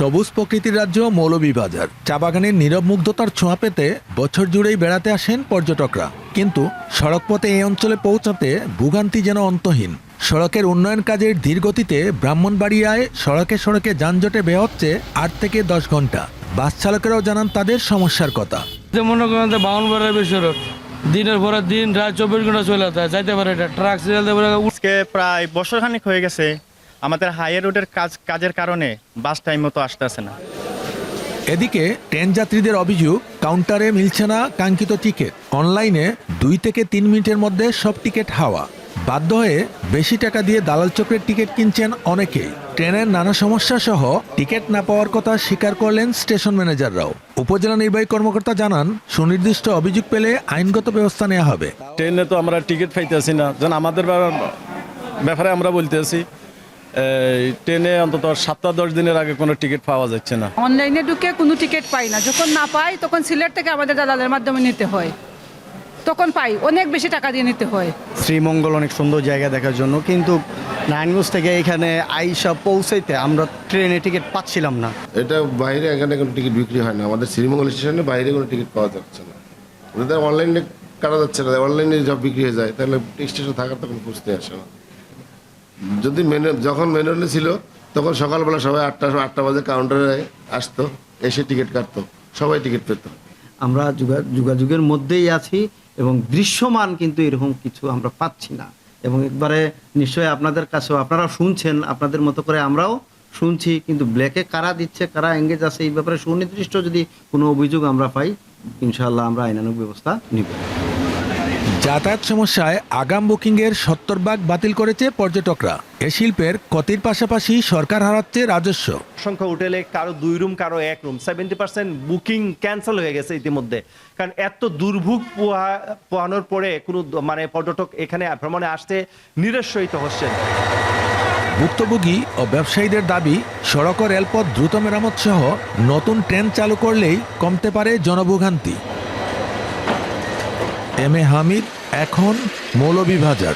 সবুজ প্রকৃতির রাজ্য মৌলভীবাজার। চা বাগানের নীরব মুগ্ধতার ছোঁয়া পেতে বছর জুড়েই বেড়াতে আসেন পর্যটকরা, কিন্তু সড়কপথে এই অঞ্চলে পৌঁছাতে ভোগান্তি যেন অন্তহীন। সড়কের উন্নয়ন কাজের ধীর গতিতে ব্রাহ্মণবাড়িয়ায় সড়কে সড়কে যানজটে বের হচ্ছে 8 থেকে 10 ঘন্টা। বাস চালকেরাও জানান তাদের সমস্যার কথা। মনে করেন বাউনবাড়ির সড়ক দিনের পরে দিন রাত 24 ঘন্টা চলে যাইতে পারে, এটা ট্রাক চালাতে পারে। আজকে প্রায় বছরখানেক হয়ে গেছে আমাদের হাইওয়ে রোডের কাজের কারণে বাস টাইম মতো আসতেছে না। এদিকে ট্রেন যাত্রীদের অভিযোগ, কাউন্টারে মিলছে না কাঙ্ক্ষিত টিকিট। অনলাইনে 2 থেকে 3 মিনিটের মধ্যে সব টিকিট হাওয়া। বাধ্য হয়ে বেশি টাকা দিয়ে দালাল চক্রের টিকিট কিনছেন অনেকেই। ট্রেনের নানা সমস্যা সহ টিকিট না পাওয়ার কথা স্বীকার করলেন স্টেশন ম্যানেজাররাও। উপজেলা নির্বাহী কর্মকর্তা জানান, সুনির্দিষ্ট অভিযোগ পেলে আইনগত ব্যবস্থা নেওয়া হবে। ট্রেনে তো আমরা টিকিট পাইতেছি না, যেন আমাদের ব্যাপারে আমরা বলতেছি ট্রেনে অন্তত 7-10 দিনের আগে কোনো টিকিট পাওয়া যাচ্ছে না। অনলাইনে ঢুকে কোনো টিকিট পাই না, যখন না পাই তখন সিলেট থেকে আমাদের দালালের মাধ্যমে নিতে হয়, তখন পাই অনেক বেশি টাকা দিয়ে নিতে হয়। শ্রীমঙ্গল অনেক সুন্দর জায়গা দেখার জন্য, কিন্তু নারায়ণগঞ্জ থেকে এখানে আইসা পৌঁছাইতে আমরা ট্রেনে টিকিট পাচ্ছিলাম না। এটা বাইরে এখানে কোনো টিকিট বিক্রি হয় না, আমাদের শ্রীমঙ্গল স্টেশনে বাইরে কোনো টিকিট পাওয়া যাচ্ছে না। ওদের অনলাইনে কাটা যাচ্ছে না, অনলাইনে সব বিক্রি হয়ে যায়, তাহলে স্টেশনে থাকার তো কোনো খুঁজতে আসে না। যদি যখন ম্যানুয়ালি ছিল তখন সকালবেলা সবাই 8টা বাজে কাউন্টারে আসতো, এসে টিকিট কাটতো, সবাই টিকিট পেত। আমরা যোগাযোগের মধ্যেই আছি এবং দৃশ্যমান কিন্তু এরকম কিছু আমরা পাচ্ছি না। এবং একবারে নিশ্চয়ই আপনাদের কাছেও আপনারা শুনছেন, আপনাদের মতো করে আমরাও শুনছি, কিন্তু ব্ল্যাকে কারা দিচ্ছে, কারা এঙ্গেজ আছে, এই ব্যাপারে সুনির্দিষ্ট যদি কোনো অভিযোগ আমরা পাই, ইনশাআল্লাহ আমরা আইনানুগ ব্যবস্থা নিব। যাতায়াত সমস্যায় আগাম বুকিংয়ের 70 ভাগ বাতিল করেছে পর্যটকরা। এ শিল্পের ক্ষতির পাশাপাশি সরকার হারাচ্ছে রাজস্ব। অসংখ্য হোটেলে কারো 2 রুম, কারো 1 রুম, 70% বুকিং ক্যান্সেল হয়ে গেছে ইতিমধ্যে। কারণ এত দুর্ভোগ পোহানোর পরে কোনো পর্যটক এখানে ভ্রমণে আসতে নিরুৎসাহিত হচ্ছেন। ভুক্তভোগী ও ব্যবসায়ীদের দাবি, সড়ক ও রেলপথ দ্রুত মেরামত সহ নতুন ট্রেন চালু করলেই কমতে পারে জনভোগান্তি। এম এ হামিদ, এখন মৌলভীবাজার।